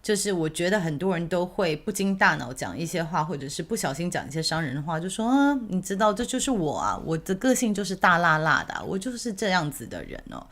就是我觉得很多人都会不经大脑讲一些话，或者是不小心讲一些伤人的话，就说你知道这就是我啊，我的个性就是大辣辣的我就是这样子的人哦。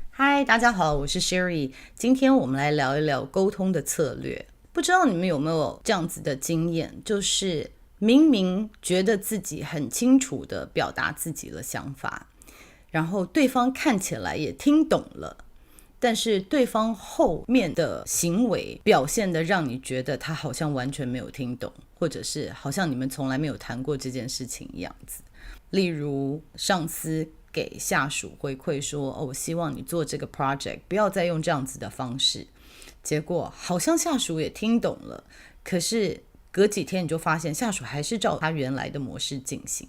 嗨，大家好，我是 Sherry， 今天我们来聊一聊沟通的策略。不知道你们有没有这样子的经验，就是明明觉得自己很清楚的表达自己的想法，然后对方看起来也听懂了，但是对方后面的行为表现的让你觉得他好像完全没有听懂，或者是好像你们从来没有谈过这件事情一样子。例如上司给下属回馈说我希望你做这个 project 不要再用这样子的方式，结果好像下属也听懂了，可是隔几天你就发现下属还是照他原来的模式进行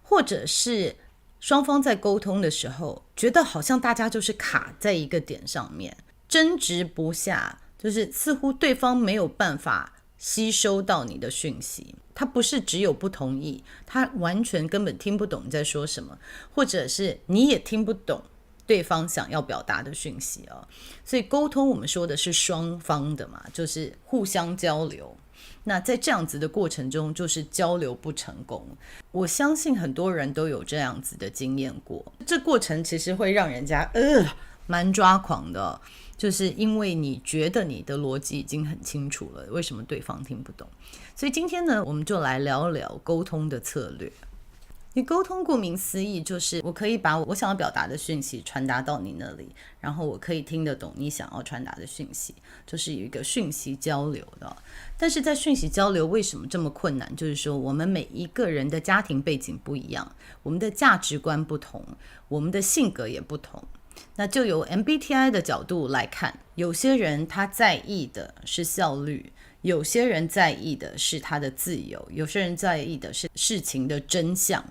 或者是双方在沟通的时候觉得好像大家就是卡在一个点上面，争执不下，就是似乎对方没有办法吸收到你的讯息，他不是只有不同意，他完全根本听不懂你在说什么，或者是你也听不懂对方想要表达的讯息所以沟通我们说的是双方的嘛，就是互相交流。那在这样子的过程中就是交流不成功，我相信很多人都有这样子的经验过，这过程其实会让人家蛮抓狂的就是因为你觉得你的逻辑已经很清楚了，为什么对方听不懂？所以今天呢，我们就来聊聊沟通的策略。你沟通顾名思义就是我可以把我想要表达的讯息传达到你那里，然后我可以听得懂你想要传达的讯息，就是有一个讯息交流的。但是在讯息交流为什么这么困难，就是说我们每一个人的家庭背景不一样，我们的价值观不同，我们的性格也不同。那就由 MBTI 的角度来看，有些人他在意的是效率，有些人在意的是他的自由，有些人在意的是事情的真相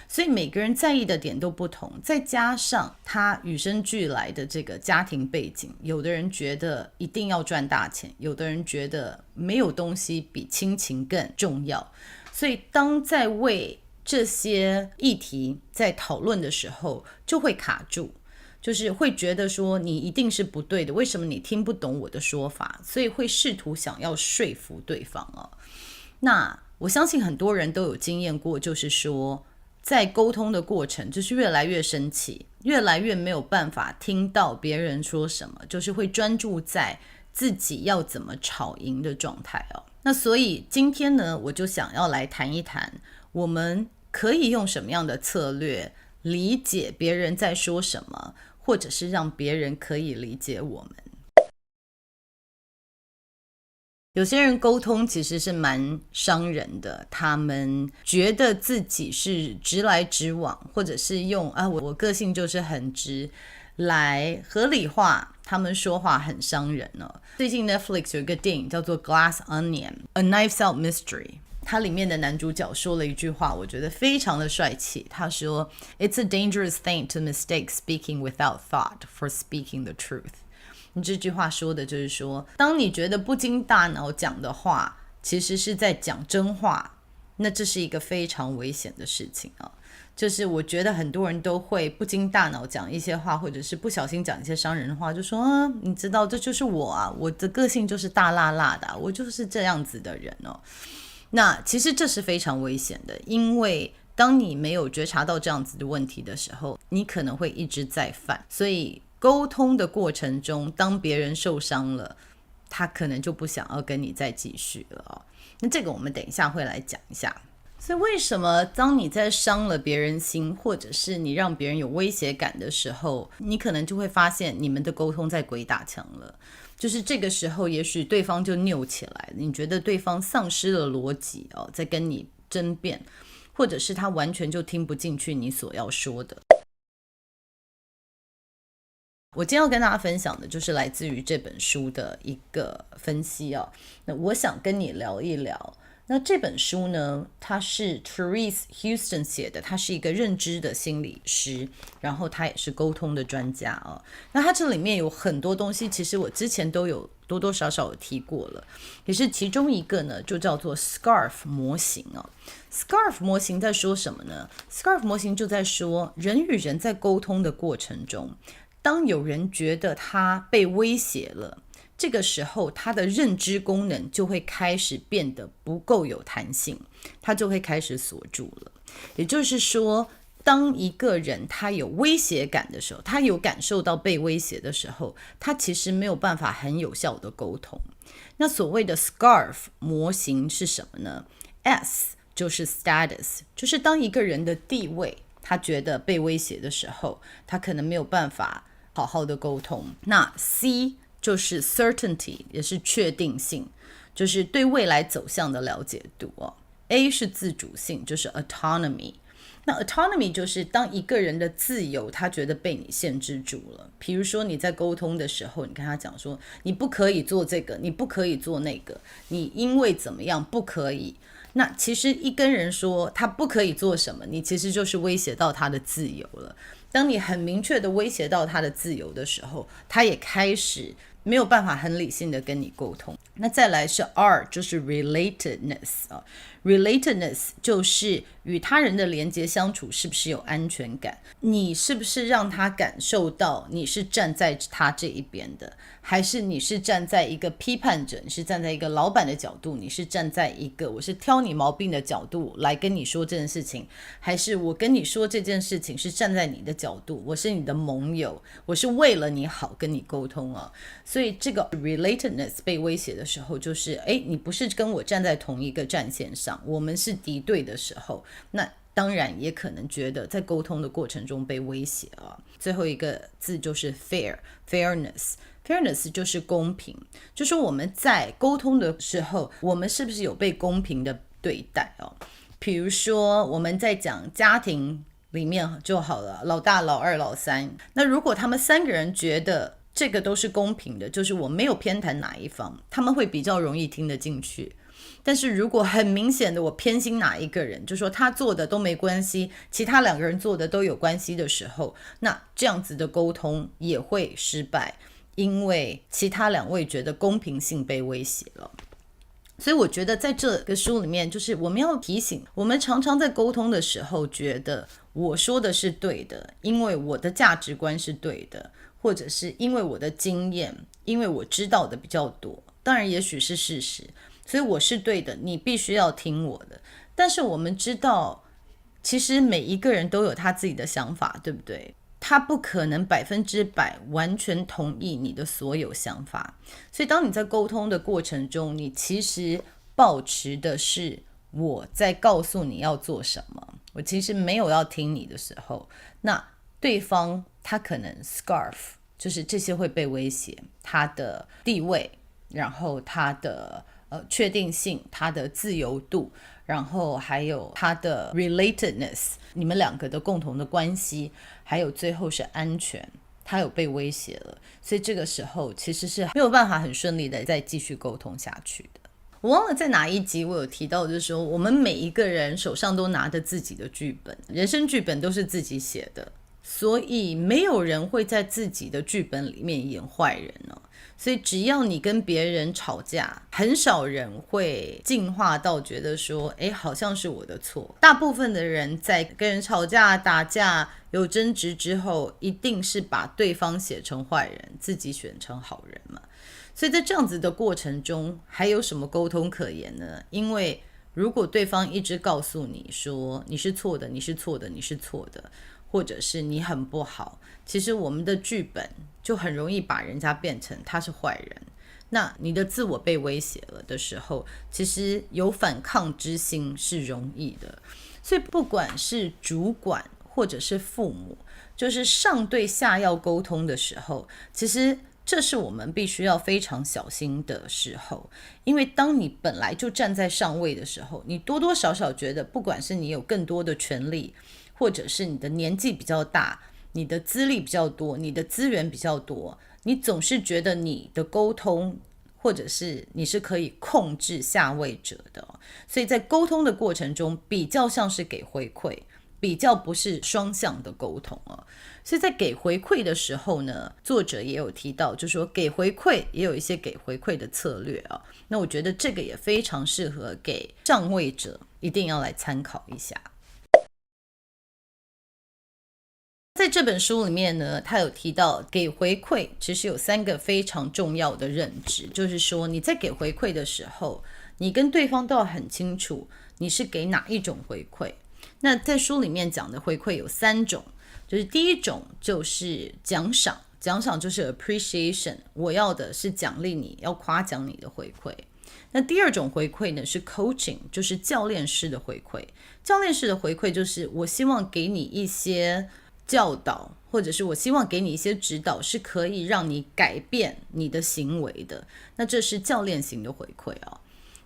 所以每个人在意的点都不同，再加上他与生俱来的这个家庭背景，有的人觉得一定要赚大钱，有的人觉得没有东西比亲情更重要，所以当在为这些议题在讨论的时候就会卡住，就是会觉得说你一定是不对的，为什么你听不懂我的说法，所以会试图想要说服对方那我相信很多人都有经验过，就是说在沟通的过程就是越来越生气，越来越没有办法听到别人说什么，就是会专注在自己要怎么吵赢的状态那所以今天呢，我就想要来谈一谈我们可以用什么样的策略理解别人在说什么，或者是让别人可以理解我们。有些人沟通其实是蛮伤人的，他们觉得自己是直来直往，或者是用我个性就是很直来合理化他们说话很伤人最近 Netflix 有一个电影叫做 Glass Onion A Knives Out Mystery，它里面的男主角说了一句话，我觉得非常的帅气。他说 It's a dangerous thing to mistake speaking without thought for speaking the truth。 这句话说的就是说，当你觉得不经大脑讲的话其实是在讲真话，那这是一个非常危险的事情就是我觉得很多人都会不经大脑讲一些话，或者是不小心讲一些伤人的话，就说你知道这就是我啊，我的个性就是大辣辣的我就是这样子的人那其实这是非常危险的，因为当你没有觉察到这样子的问题的时候，你可能会一直在犯。所以沟通的过程中，当别人受伤了，他可能就不想要跟你再继续了那这个我们等一下会来讲一下。所以为什么当你在伤了别人心，或者是你让别人有威胁感的时候，你可能就会发现你们的沟通在鬼打墙了，就是这个时候也许对方就拗起来了，你觉得对方丧失了逻辑在跟你争辩，或者是他完全就听不进去你所要说的。我今天要跟大家分享的就是来自于这本书的一个分析那我想跟你聊一聊。那这本书呢，它是 Therese Houston 写的，他是一个认知的心理师，然后他也是沟通的专家那他这里面有很多东西，其实我之前都有多多少少有提过了，也是其中一个呢，就叫做 SCARF 模型SCARF 模型在说什么呢？ SCARF 模型就在说，人与人在沟通的过程中，当有人觉得他被威胁了，这个时候他的认知功能就会开始变得不够有弹性，他就会开始锁住了。也就是说，当一个人他有威胁感的时候，他有感受到被威胁的时候，他其实没有办法很有效的沟通。那所谓的 SCARF 模型是什么呢？ S 就是 status， 就是当一个人的地位他觉得被威胁的时候，他可能没有办法好好的沟通。那 C 就是 certainty， 也是确定性，就是对未来走向的了解度。A 是自主性，就是 autonomy。那 autonomy 就是当一个人的自由他觉得被你限制住了，比如说你在沟通的时候，你跟他讲说你不可以做这个，你不可以做那个，你因为怎么样不可以。那其实一跟人说他不可以做什么，你其实就是威胁到他的自由了。当你很明确的威胁到他的自由的时候，他也开始没有办法很理性的跟你沟通。那再来是 R， 就是 relatedness。relatedness 就是与他人的连接相处是不是有安全感，你是不是让他感受到你是站在他这一边的，还是你是站在一个批判者，你是站在一个老板的角度，你是站在一个我是挑你毛病的角度来跟你说这件事情，还是我跟你说这件事情是站在你的角度，我是你的盟友，我是为了你好跟你沟通啊。所以这个 relatedness 被威胁的时候，就是你不是跟我站在同一个战线上，我们是敌对的时候，那当然也可能觉得在沟通的过程中被威胁啊。最后一个字就是 fairness 就是公平，就是我们在沟通的时候，我们是不是有被公平的对待哦？比如说我们在讲家庭里面就好了，老大、老二、老三，那如果他们三个人觉得这个都是公平的，就是我没有偏袒哪一方，他们会比较容易听得进去。但是如果很明显的我偏心哪一个人，就说他做的都没关系，其他两个人做的都有关系的时候，那这样子的沟通也会失败，因为其他两位觉得公平性被威胁了。所以我觉得在这个书里面，就是我们要提醒，我们常常在沟通的时候觉得我说的是对的，因为我的价值观是对的，或者是因为我的经验，因为我知道的比较多，当然也许是事实，所以我是对的，你必须要听我的。但是我们知道其实每一个人都有他自己的想法，对不对？他不可能100%完全同意你的所有想法，所以当你在沟通的过程中，你其实抱持的是我在告诉你要做什么，我其实没有要听你的时候，那对方他可能 scarf， 就是这些会被威胁，他的地位，然后他的确定性，他的自由度，然后还有他的 relatedness， 你们两个的共同的关系，还有最后是安全，他有被威胁了，所以这个时候其实是没有办法很顺利的再继续沟通下去的。我忘了在哪一集我有提到，就是说我们每一个人手上都拿着自己的剧本，人生剧本都是自己写的，所以没有人会在自己的剧本里面演坏人哦。所以只要你跟别人吵架，很少人会进化到觉得说好像是我的错。大部分的人在跟人吵架打架有争执之后，一定是把对方写成坏人，自己选成好人嘛。所以在这样子的过程中，还有什么沟通可言呢？因为如果对方一直告诉你说你是错的，你是错的，你是错的，或者是你很不好，其实我们的剧本就很容易把人家变成他是坏人。那你的自我被威胁了的时候，其实有反抗之心是容易的。所以不管是主管或者是父母，就是上对下要沟通的时候，其实这是我们必须要非常小心的时候。因为当你本来就站在上位的时候，你多多少少觉得不管是你有更多的权利，或者是你的年纪比较大，你的资历比较多，你的资源比较多，你总是觉得你的沟通或者是你是可以控制下位者的所以在沟通的过程中比较像是给回馈，比较不是双向的沟通所以在给回馈的时候呢，作者也有提到，就是说给回馈也有一些给回馈的策略那我觉得这个也非常适合给上位者，一定要来参考一下。在这本书里面呢，他有提到给回馈其实有3个非常重要的认知，就是说你在给回馈的时候，你跟对方都要很清楚你是给哪一种回馈。那在书里面讲的回馈有3种，就是第一种就是奖赏，奖赏就是 appreciation， 我要的是奖励你，要夸奖你的回馈。那第二种回馈呢是 coaching， 就是教练式的回馈。教练式的回馈就是我希望给你一些教导，或者是我希望给你一些指导，是可以让你改变你的行为的。那这是教练型的回馈啊。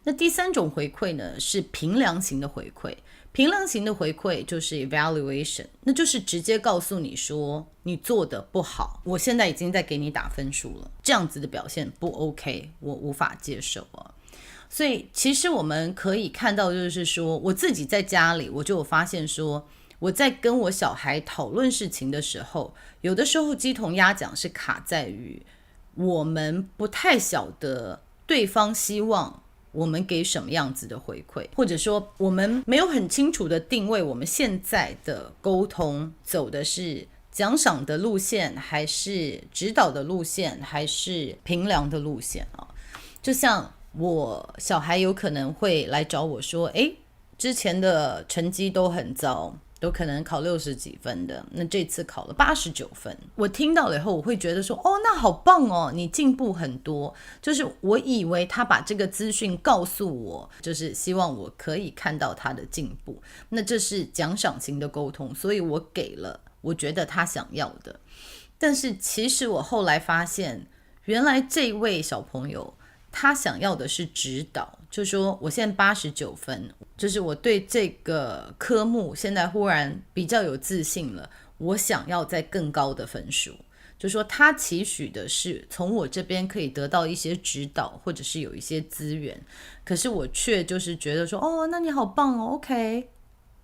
那第3种回馈呢是评量型的回馈。评量型的回馈就是 evaluation， 那就是直接告诉你说你做的不好，我现在已经在给你打分数了，这样子的表现不 OK， 我无法接受啊。所以其实我们可以看到，就是说我自己在家里我就有发现说，我在跟我小孩讨论事情的时候，有的时候鸡同鸭讲是卡在于我们不太晓得对方希望我们给什么样子的回馈，或者说我们没有很清楚的定位我们现在的沟通走的是奖赏的路线，还是指导的路线，还是评量的路线啊？就像我小孩有可能会来找我说，之前的成绩都很糟，都可能考60几分的，那这次考了89分。我听到了以后，我会觉得说，那好棒哦，你进步很多。就是我以为他把这个资讯告诉我，就是希望我可以看到他的进步。那这是奖赏型的沟通，所以我给了我觉得他想要的。但是其实我后来发现，原来这位小朋友他想要的是指导，就是说我现在89分，就是我对这个科目现在忽然比较有自信了，我想要再更高的分数，就是说他期许的是从我这边可以得到一些指导，或者是有一些资源，可是我却就是觉得说，那你好棒哦 OK，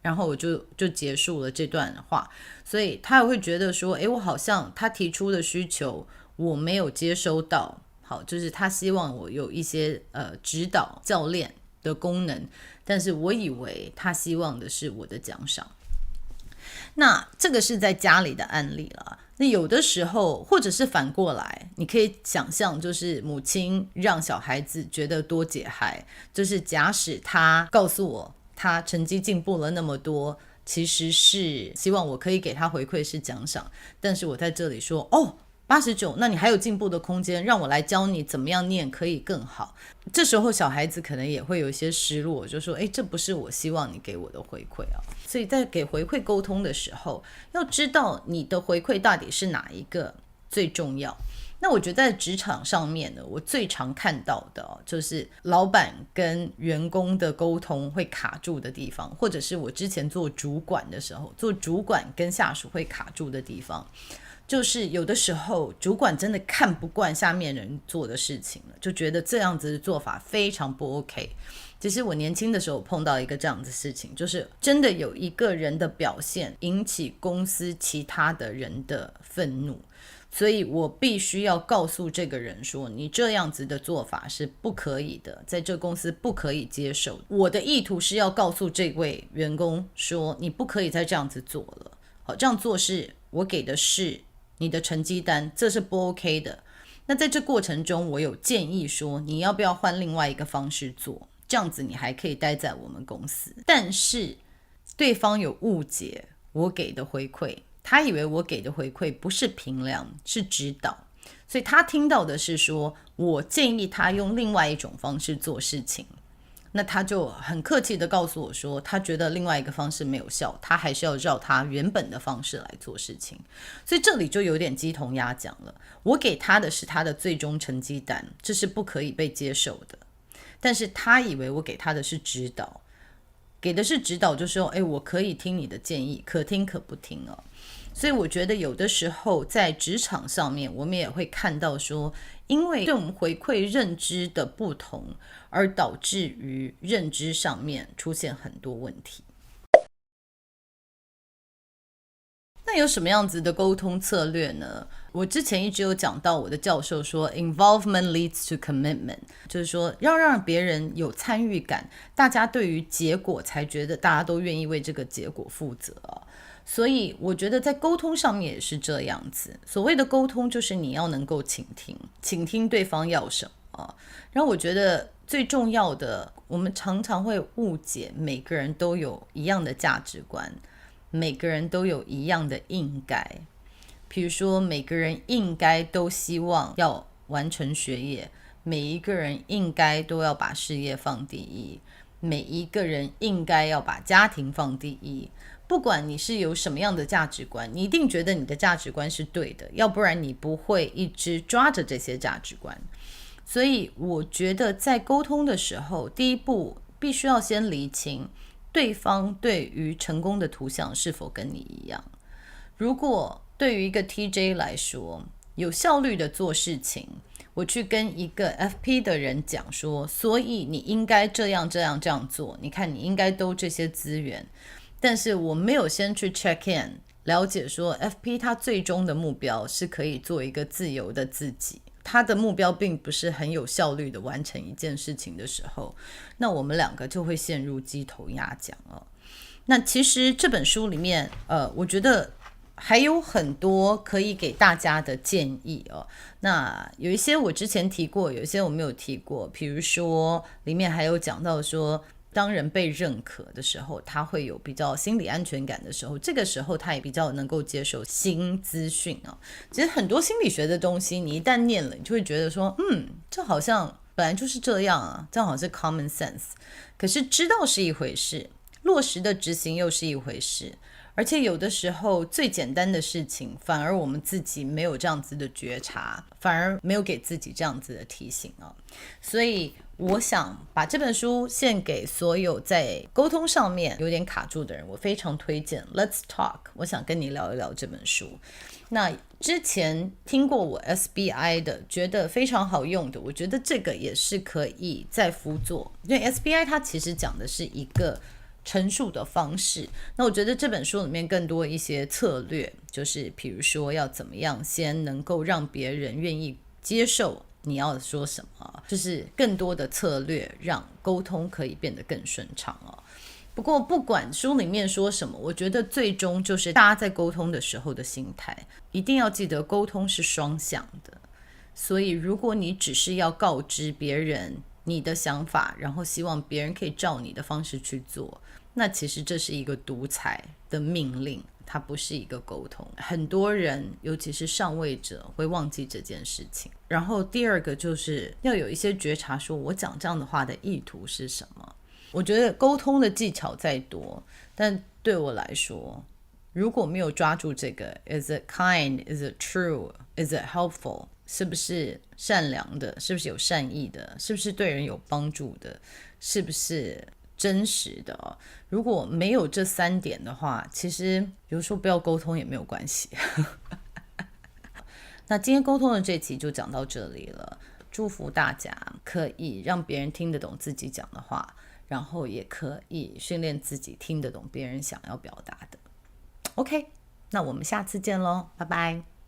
然后我就结束了这段话。所以他也会觉得说，我好像他提出的需求我没有接收到，好，就是他希望我有一些指导教练的功能，但是我以为他希望的是我的奖赏。那这个是在家里的案例了。那有的时候或者是反过来，你可以想象，就是母亲让小孩子觉得多解嗨，就是假使他告诉我他成绩进步了那么多，其实是希望我可以给他回馈是奖赏，但是我在这里说89，那你还有进步的空间，让我来教你怎么样念可以更好。这时候小孩子可能也会有一些失落，就说这不是我希望你给我的回馈啊。所以在给回馈沟通的时候，要知道你的回馈到底是哪一个最重要。那我觉得在职场上面呢，我最常看到的就是老板跟员工的沟通会卡住的地方，或者是我之前做主管的时候，做主管跟下属会卡住的地方，就是有的时候主管真的看不惯下面人做的事情了，就觉得这样子的做法非常不 OK。其实我年轻的时候碰到一个这样的事情，就是真的有一个人的表现引起公司其他的人的愤怒，所以我必须要告诉这个人说，你这样子的做法是不可以的，在这公司不可以接受。我的意图是要告诉这位员工说，你不可以再这样子做了。好，这样做是我给的是你的成绩单，这是不 OK 的。那在这过程中，我有建议说，你要不要换另外一个方式做，这样子你还可以待在我们公司。但是对方有误解我给的回馈，他以为我给的回馈不是评量，是指导，所以他听到的是说我建议他用另外一种方式做事情。那他就很客气的告诉我说，他觉得另外一个方式没有效，他还是要照他原本的方式来做事情。所以这里就有点鸡同鸭讲了，我给他的是他的最终成绩单，这是不可以被接受的，但是他以为我给他的是指导，给的是指导，就说我可以听你的建议，可听可不听哦。所以我觉得有的时候在职场上面，我们也会看到说，因为对我们回馈认知的不同，而导致于认知上面出现很多问题。那有什么样子的沟通策略呢？我之前一直有讲到，我的教授说 involvement leads to commitment， 就是说要让别人有参与感，大家对于结果才觉得大家都愿意为这个结果负责。所以我觉得在沟通上面也是这样子。所谓的沟通就是你要能够倾听对方要什么。然后我觉得最重要的，我们常常会误解每个人都有一样的价值观，每个人都有一样的应该。比如说每个人应该都希望要完成学业，每一个人应该都要把事业放第一，每一个人应该要把家庭放第一。不管你是有什么样的价值观，你一定觉得你的价值观是对的，要不然你不会一直抓着这些价值观。所以我觉得在沟通的时候，第一步必须要先厘清对方对于成功的图像是否跟你一样。如果对于一个 TJ 来说，有效率的做事情，我去跟一个 FP 的人讲说，所以你应该这样做，你看你应该都这些资源，但是我没有先去 check in 了解说 FP 他最终的目标是可以做一个自由的自己，他的目标并不是很有效率的完成一件事情的时候，那我们两个就会陷入鸡头鸭讲了。那其实这本书里面我觉得还有很多可以给大家的建议哦。那有一些我之前提过，有一些我没有提过。比如说里面还有讲到说，当人被认可的时候，他会有比较心理安全感的时候，这个时候他也比较能够接受新资讯哦。其实很多心理学的东西，你一旦念了，你就会觉得说，这好像本来就是这样啊，这好像是 common sense。可是知道是一回事，落实的执行又是一回事。而且有的时候最简单的事情，反而我们自己没有这样子的觉察，反而没有给自己这样子的提醒啊。所以我想把这本书献给所有在沟通上面有点卡住的人，我非常推荐 Let's Talk， 我想跟你聊一聊这本书。那之前听过我 SBI 的，觉得非常好用的，我觉得这个也是可以再辅佐，因为 SBI 它其实讲的是一个陈述的方式。那我觉得这本书里面更多一些策略，就是比如说要怎么样先能够让别人愿意接受你要说什么，就是更多的策略让沟通可以变得更顺畅哦。不过不管书里面说什么，我觉得最终就是大家在沟通的时候的心态，一定要记得沟通是双向的。所以如果你只是要告知别人你的想法，然后希望别人可以照你的方式去做，那其实这是一个独裁的命令，它不是一个沟通。很多人尤其是上位者会忘记这件事情。然后第二个就是要有一些觉察，说我讲这样的话的意图是什么。我觉得沟通的技巧再多，但对我来说，如果没有抓住这个 is it kind, is it true, is it helpful， 是不是善良的，是不是有善意的，是不是对人有帮助的，是不是真实的哦。如果没有这3点的话，其实比如说不要沟通也没有关系。那今天沟通的这期就讲到这里了，祝福大家可以让别人听得懂自己讲的话，然后也可以训练自己听得懂别人想要表达的。OK， 那我们下次见咯，拜拜。